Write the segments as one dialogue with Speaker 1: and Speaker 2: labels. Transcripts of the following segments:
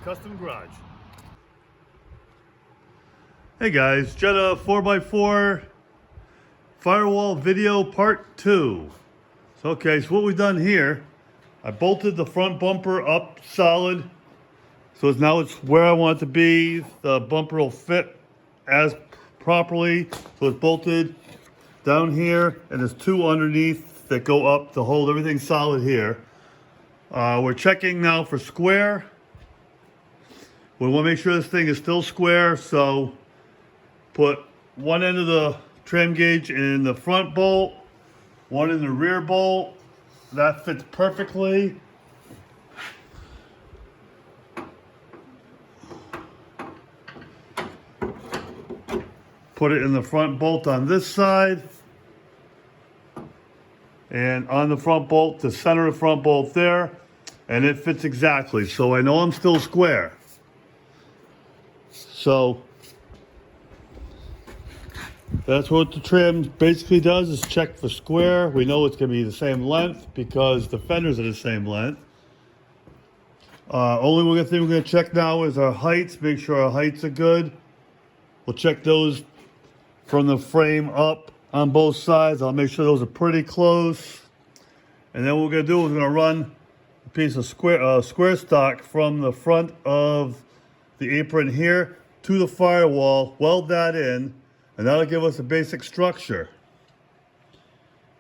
Speaker 1: Custom Garage. Hey guys, Jetta 4x4 Firewall Video Part 2. So, okay, so what we've done here, I bolted the front bumper up solid. So now it's where I want it to be. The bumper will fit as properly. So it's bolted down here, and there's two underneath that go up to hold everything solid here. We're checking now for square. We want to make sure this thing is still square, so put one end of the tram gauge in the front bolt, one in the rear bolt. That fits perfectly. Put it in the front bolt on this side. And on the front bolt, the center of the front bolt there. And it fits exactly. So I know I'm still square. So that's what the trim basically does, is check for square. We know it's going to be the same length because the fenders are the same length. Only thing we're going to check now is our heights. Make sure our heights are good. We'll check those from the frame up on both sides. I'll make sure those are pretty close. And then what we're going to do is we're going to run a piece of square stock from the front of the apron here to the firewall, weld that in, and that'll give us a basic structure.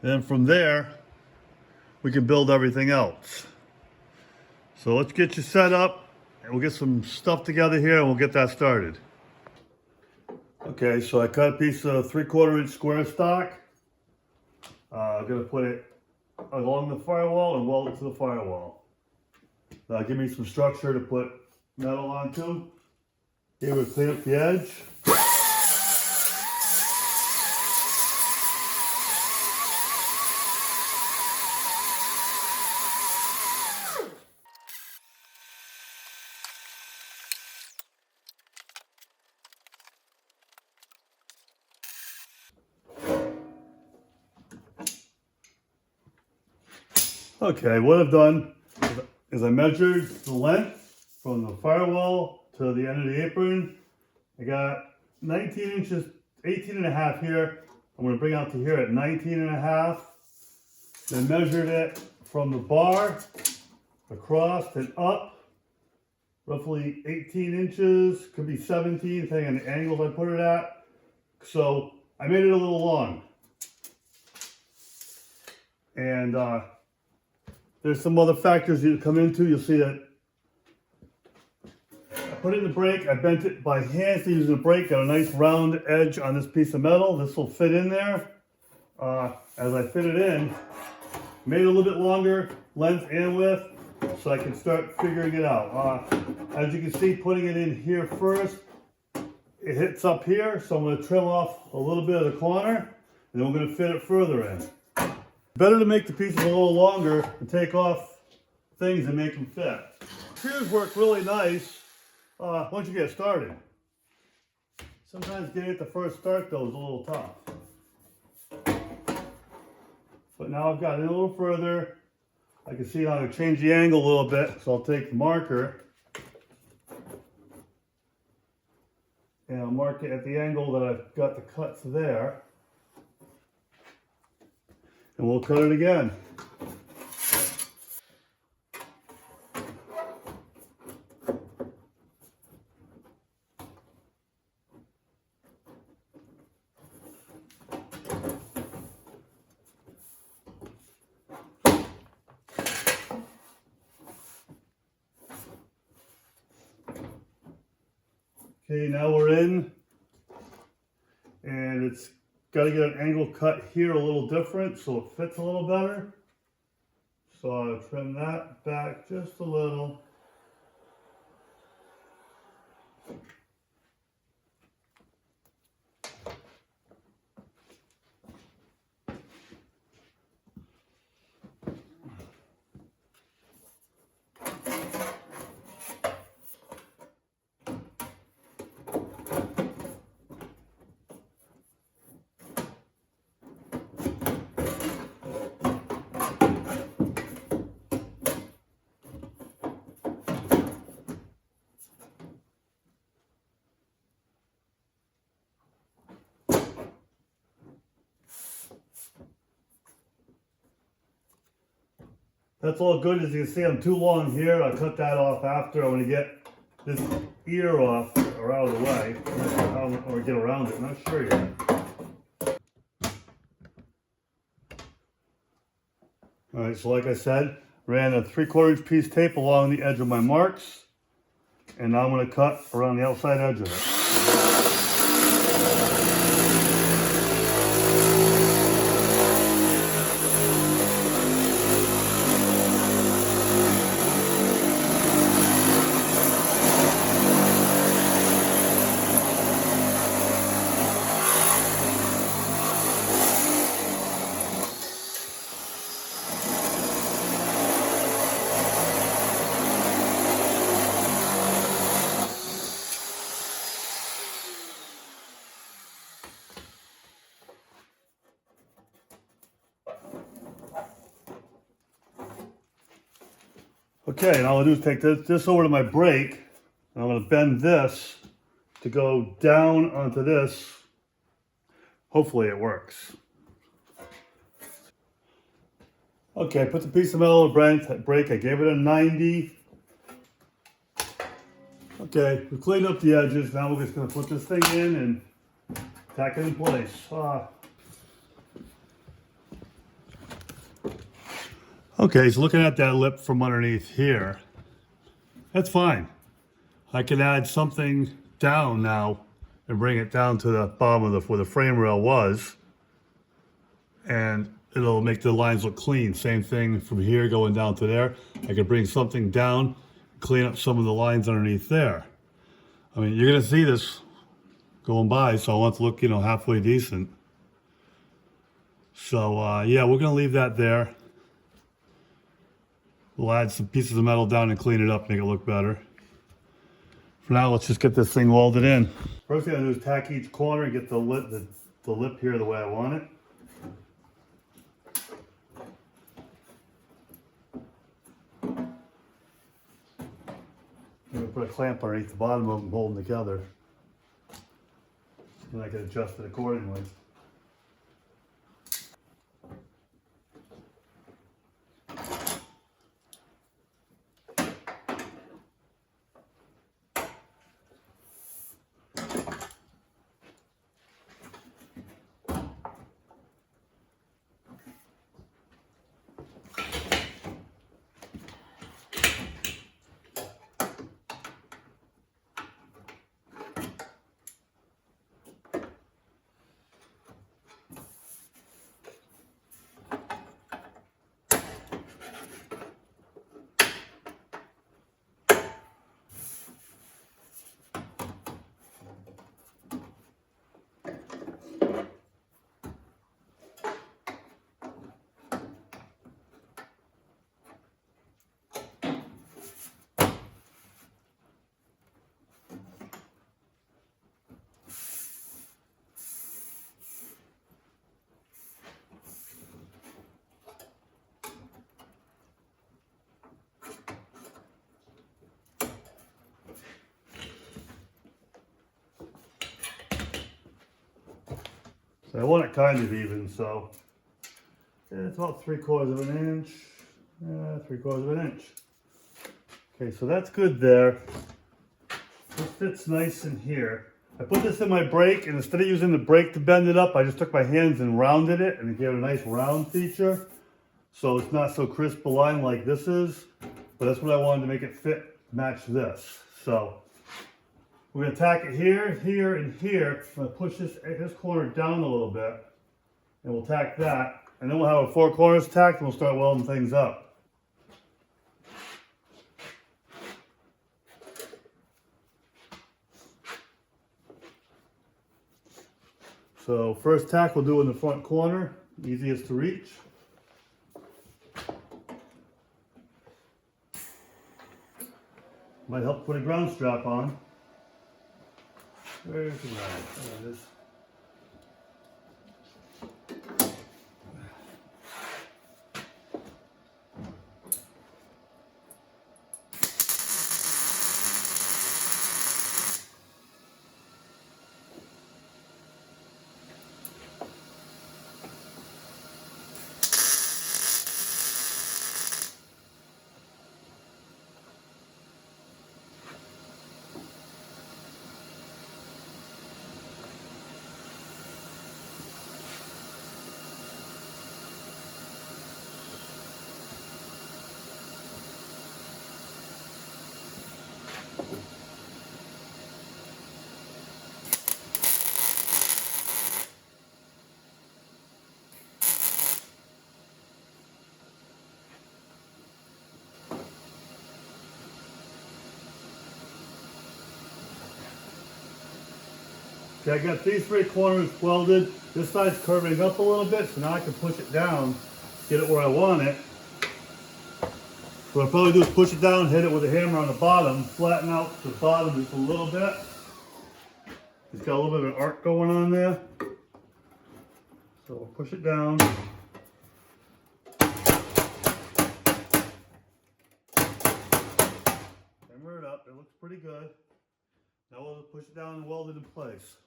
Speaker 1: And then from there, we can build everything else. So let's get you set up, and we'll get some stuff together here, and we'll get that started. Okay, so I cut a piece of 3/4 inch square stock. I'm gonna put it along the firewall and weld it to the firewall. That'll give me some structure to put metal onto. Here we'll clean up the edge. Okay, what I've done is I measured the length from the firewall to the end of the apron. I got 19 inches, 18 and a half here. I'm going to bring out to here at 19 and a half. Then measured it from the bar across and up, roughly 18 inches, could be 17, depending on the angles I put it at. So I made it a little long. And there's some other factors you come into. You'll see that I put it in the brake. I bent it by hand using a brake. Got a nice round edge on this piece of metal. This will fit in there. As I fit it in, made it a little bit longer, length and width, so I can start figuring it out. As you can see, putting it in here first, it hits up here, so I'm going to trim off a little bit of the corner, and then we're going to fit it further in. Better to make the pieces a little longer and take off things and make them fit. Screws work really nice once you get started. Sometimes getting it the first start though is a little tough. But now I've got it a little further. I can see how to change the angle a little bit, so I'll take the marker and I'll mark it at the angle that I've got the cuts there. And we'll cut it again. Okay, now we're in, and it's got to get an angle cut here a little different so it fits a little better. So I'll trim that back just a little. That's all good. As you can see, I'm too long here. I'll cut that off after. I want to get this ear off or out of the way. I'm not sure how, or get around it. I'm not sure yet. All right, so like I said, ran a 3/4 inch piece tape along the edge of my marks. And now I'm going to cut around the outside edge of it. Okay, and all I'll do is take this over to my brake, and I'm going to bend this to go down onto this. Hopefully it works. Okay, I put the piece of metal on the brake. I gave it a 90. Okay, we cleaned up the edges. Now we're just going to put this thing in and tack it in place. Okay, so looking at that lip from underneath here, that's fine. I can add something down now and bring it down to the bottom of where the frame rail was, and it'll make the lines look clean. Same thing from here going down to there. I could bring something down, clean up some of the lines underneath there. I mean, you're gonna see this going by, so I want it to look, halfway decent. So yeah, we're gonna leave that there. We'll add some pieces of metal down and clean it up, make it look better. For now, let's just get this thing welded in. First thing I do is tack each corner and get the lip here the way I want it. I'm going to put a clamp underneath the bottom of them, hold them together. And I can adjust it accordingly. So I want it kind of even, so yeah, it's about 3/4 of an inch. 3/4 of an inch. Okay, so that's good there. This fits nice in here. I put this in my brake, and instead of using the brake to bend it up, I just took my hands and rounded it, and it gave it a nice round feature. So it's not so crisp a line like this is, but that's what I wanted to make it fit, match this. So we're going to tack it here, here, and here. I'm going to push this corner down a little bit, and we'll tack that. And then we'll have our 4 corners tacked, and we'll start welding things up. So first tack we'll do in the front corner, easiest to reach. Might help put a ground strap on. Where's the ground? There it is. Okay, I got these 3 corners welded. This side's curving up a little bit, so now I can push it down, get it where I want it. What I'll probably do is push it down, hit it with a hammer on the bottom, flatten out the bottom just a little bit. It's got a little bit of an arc going on there. So we'll push it down. Hammer it up, it looks pretty good. Now we'll push it down and weld it in place.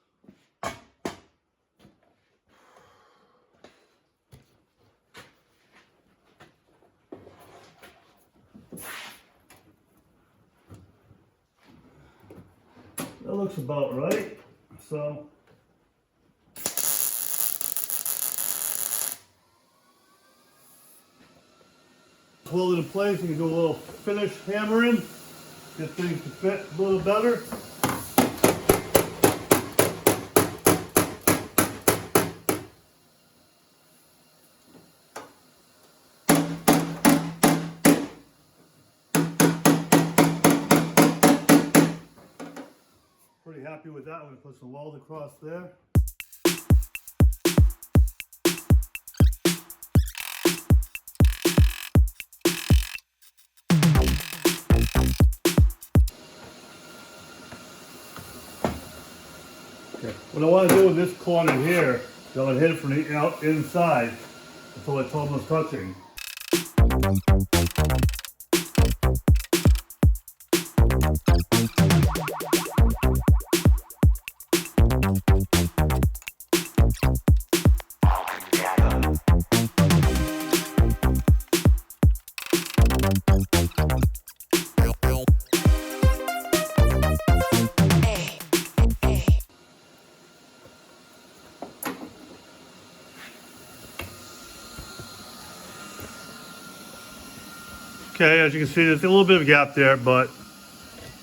Speaker 1: That looks about right. So hold it in place. You can do a little finish hammering, get things to fit a little better. Pretty happy with that. I'm going to put some weld across there. Okay. What I want to do with this corner here is I'm going to hit it from the inside until it's almost touching. Okay, as you can see, there's a little bit of a gap there, but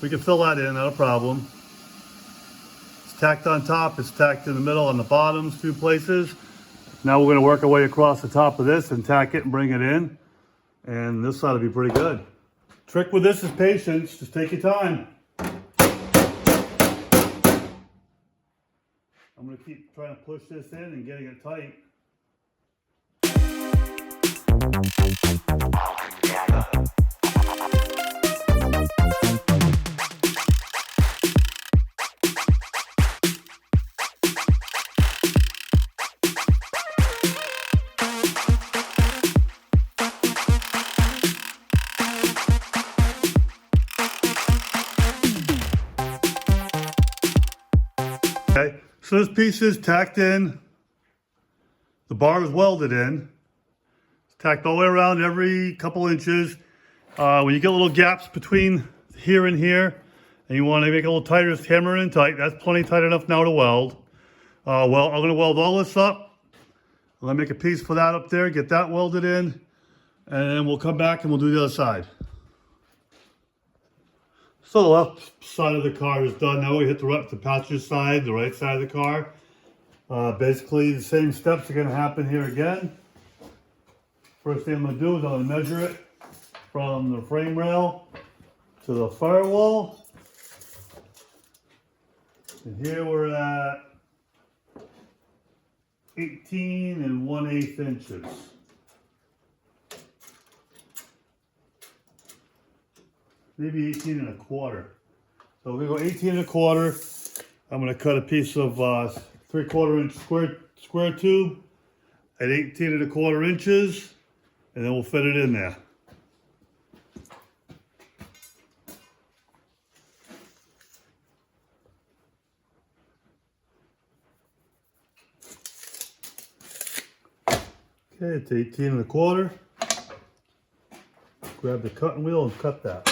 Speaker 1: we can fill that in, not a problem. It's tacked on top, it's tacked in the middle on the bottoms, 2 places. Now we're going to work our way across the top of this and tack it and bring it in. And this ought to be pretty good. Trick with this is patience, just take your time. I'm going to keep trying to push this in and getting it tight. Okay, so this piece is tacked in. The bar is welded in. It's tacked all the way around every couple inches. When you get little gaps between here and here, and you want to make it a little tighter, just hammer it in tight. That's plenty tight enough now to weld. Well, I'm going to weld all this up. I'm going to make a piece for that up there, get that welded in, and then we'll come back and we'll do the other side. So the left side of the car is done. Now we hit the passenger side, the right side of the car. Basically the same steps are going to happen here again. First thing I'm going to do is I'm going to measure it from the frame rail to the firewall. And here we're at 18 1/8 inches. Maybe 18 1/4. So we're going to go 18 1/4. I'm going to cut a piece of 3/4 inch square tube at 18 1/4 inches, and then we'll fit it in there. Okay, it's 18 1/4. Grab the cutting wheel and cut that.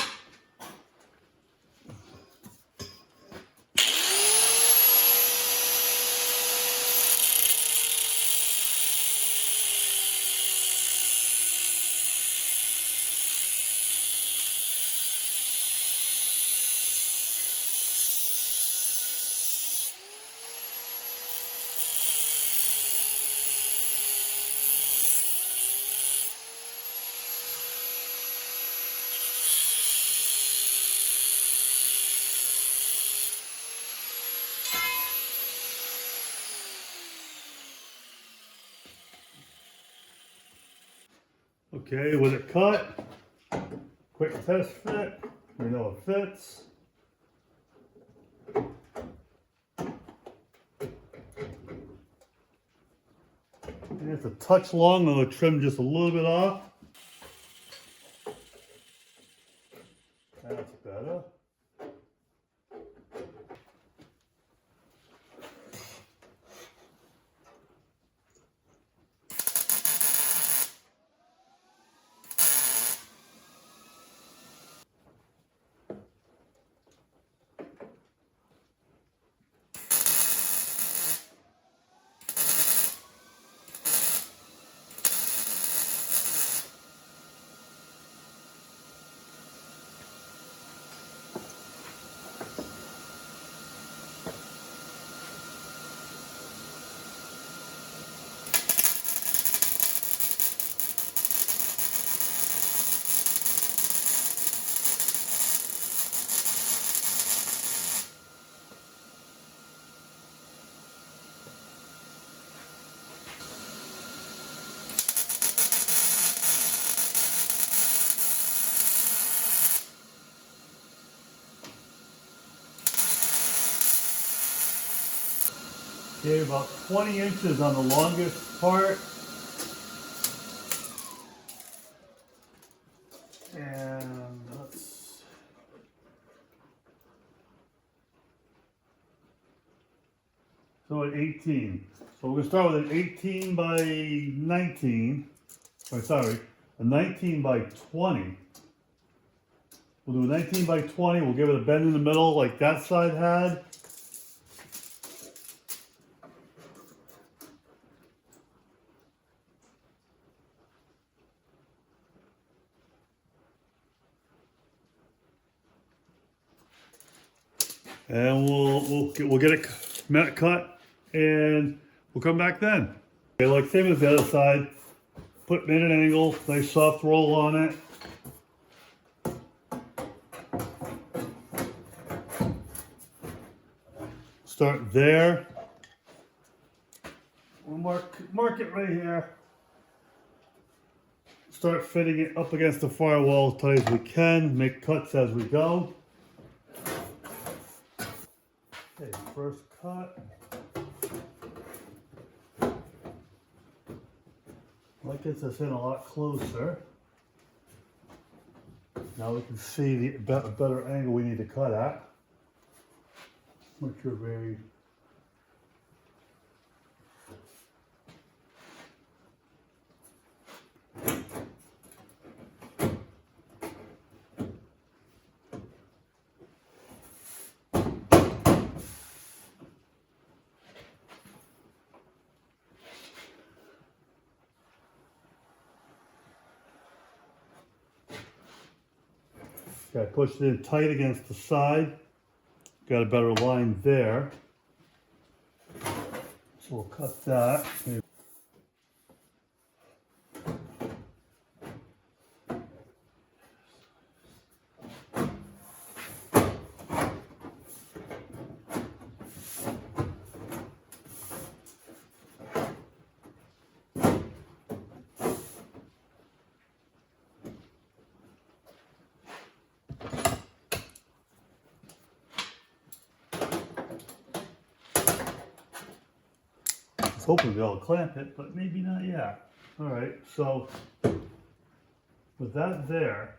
Speaker 1: Okay, with it cut, quick test fit, we know it fits. And it's a touch long, I'm going to trim just a little bit off. That's better. Okay, about 20 inches on the longest part. And let's... So at 18. So we're going to start with an 18 by 19. Oh, sorry, a 19 by 20. We'll do a 19 by 20. We'll give it a bend in the middle like that side had. And we'll get it cut, and we'll come back then. Okay, like same as the other side. Made an angle, nice soft roll on it. Start there. We'll mark it right here. Start fitting it up against the firewall as tight as we can. Make cuts as we go. Okay, first cut. That gets us in a lot closer. Now we can see the better angle we need to cut at. Make sure very... Okay, pushed it in tight against the side. Got a better line there. So we'll cut that. I was hoping they'll clamp it, but maybe not yet. All right, so with that there,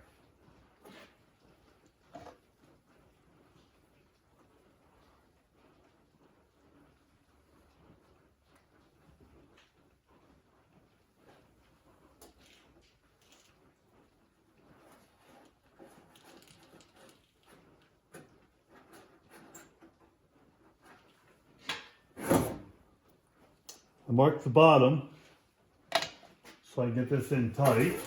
Speaker 1: I marked the bottom so I can get this in tight.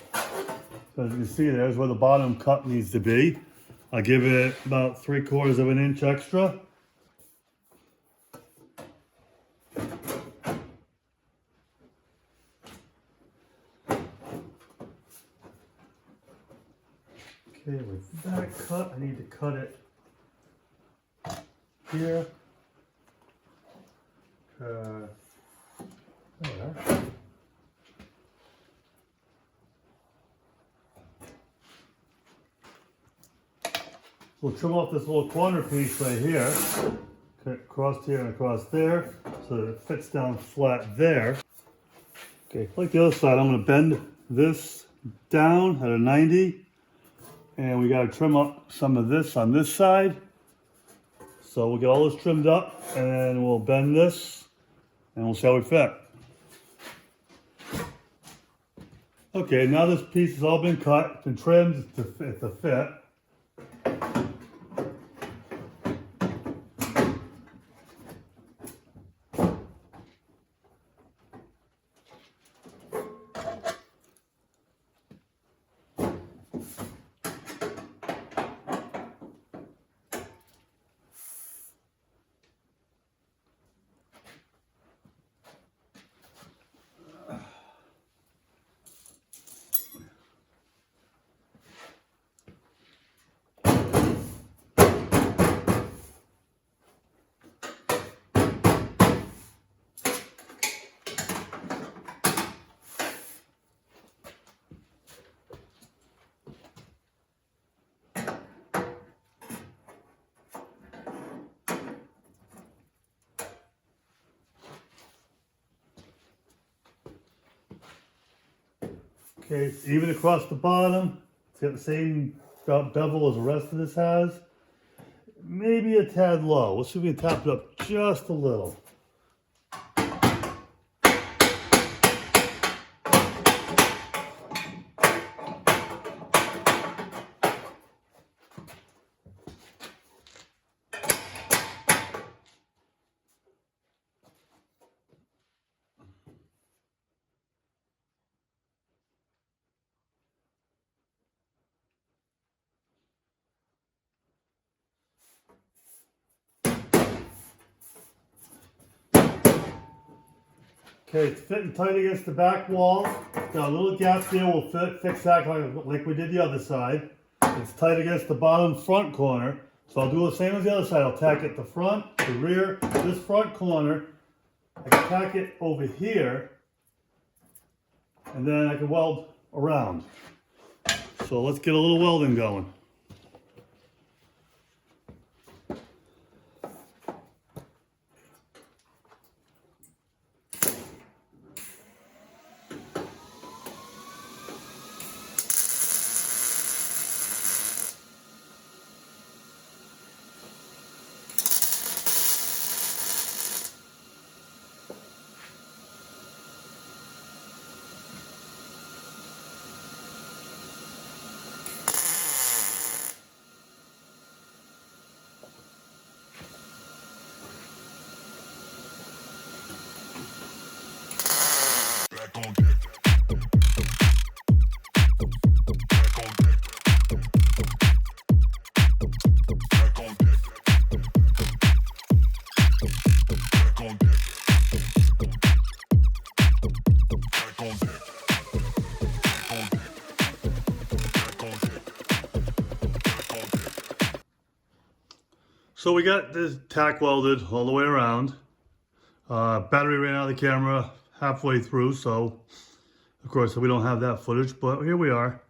Speaker 1: So as you can see, there's where the bottom cut needs to be. I'll give it about 3/4 of an inch extra. Okay, with that cut, I need to cut it here. There. we'll trim off this little corner piece right here. Across here and across there, so that it fits down flat there. Okay, like the other side, I'm going to bend this down at a 90, and we got to trim up some of this on this side. So we'll get all this trimmed up, and we'll bend this, and we'll see how we fit. Okay, now this piece has all been cut and trimmed to fit. Okay, even across the bottom, it's got the same bevel as the rest of this has. Maybe a tad low. Let's see if we can tap it up just a little. Okay, it's fitting tight against the back wall. Got a little gap there. We'll fix that like we did the other side. It's tight against the bottom front corner. So I'll do the same as the other side. I'll tack it the front, the rear, this front corner. I can tack it over here. And then I can weld around. So let's get a little welding going. So we got this tack welded all the way around. Battery ran out of the camera halfway through, so of course we don't have that footage, but here we are.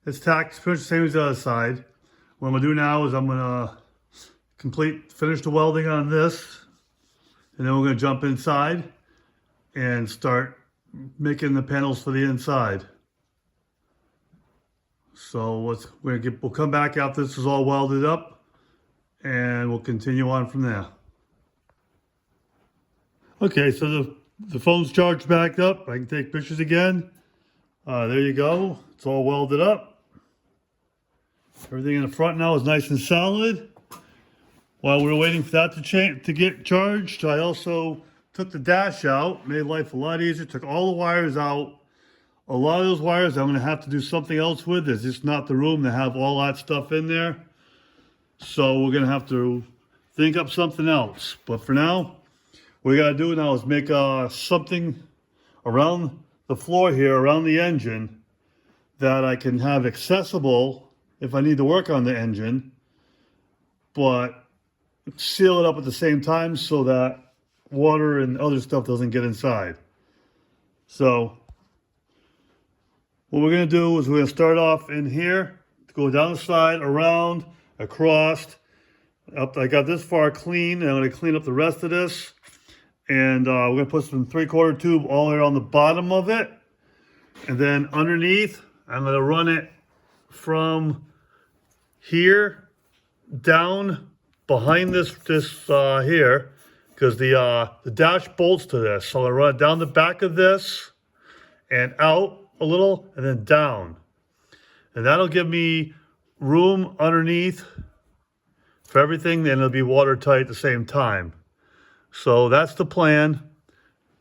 Speaker 1: It's tacked pretty much the same as the other side. What I'm gonna do now is I'm gonna finish the welding on this, and then we're gonna jump inside and start making the panels for the inside. So we'll come back after this is all welded up, and we'll continue on from there. Okay, so the phone's charged back up. I can take pictures again. There you go. It's all welded up. Everything in the front now is nice and solid. While we were waiting for that to get charged, I also took the dash out, made life a lot easier, took all the wires out. A lot of those wires I'm going to have to do something else with. There's just not the room to have all that stuff in there. So we're going to have to think up something else. But for now, what we got to do now is make something around the floor here, around the engine, that I can have accessible if I need to work on the engine, but seal it up at the same time so that water and other stuff doesn't get inside. So what we're going to do is we're going to start off in here, go down the side, around, across. Up, I got this far clean, and I'm going to clean up the rest of this. And we're going to put some 3/4 tube all the way around the bottom of it. And then underneath, I'm going to run it from here down behind this here, because the dash bolts to this. So I'm going to run it down the back of this and out a little and then down. And that'll give me room underneath for everything, then it'll be watertight at the same time. So that's the plan.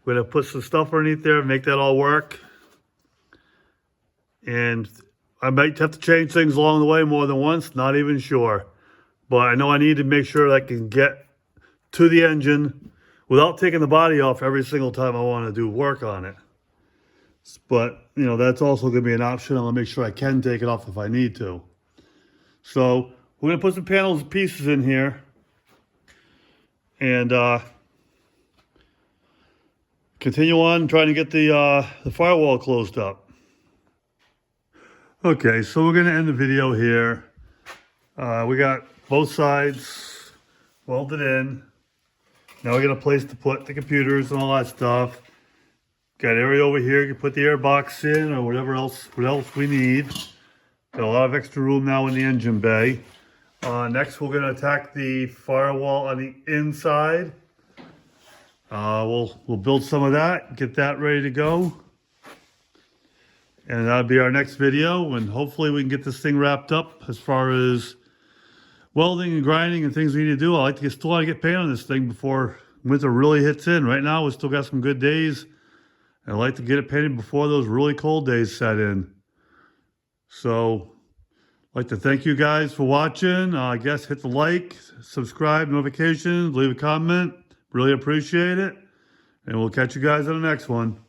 Speaker 1: We're gonna put some stuff underneath there and make that all work. And I might have to change things along the way more than once, not even sure. But I know I need to make sure that I can get to the engine without taking the body off every single time I want to do work on it. But, you know, that's also gonna be an option. I'm gonna make sure I can take it off if I need to. So we're going to put some panels and pieces in here and continue on trying to get the firewall closed up. Okay, so we're going to end the video here. We got both sides welded in. Now we got a place to put the computers and all that stuff. Got area over here, you can put the air box in or what else we need. Got a lot of extra room now in the engine bay. Next, we're going to attack the firewall on the inside. We'll build some of that, get that ready to go. And that'll be our next video. And hopefully we can get this thing wrapped up as far as welding and grinding and things we need to do. I still want to get paint on this thing before winter really hits in. Right now, we still got some good days. And I'd like to get it painted before those really cold days set in. So, I'd like to thank you guys for watching. I guess hit the like, subscribe, notifications, leave a comment. Really appreciate it. And we'll catch you guys on the next one.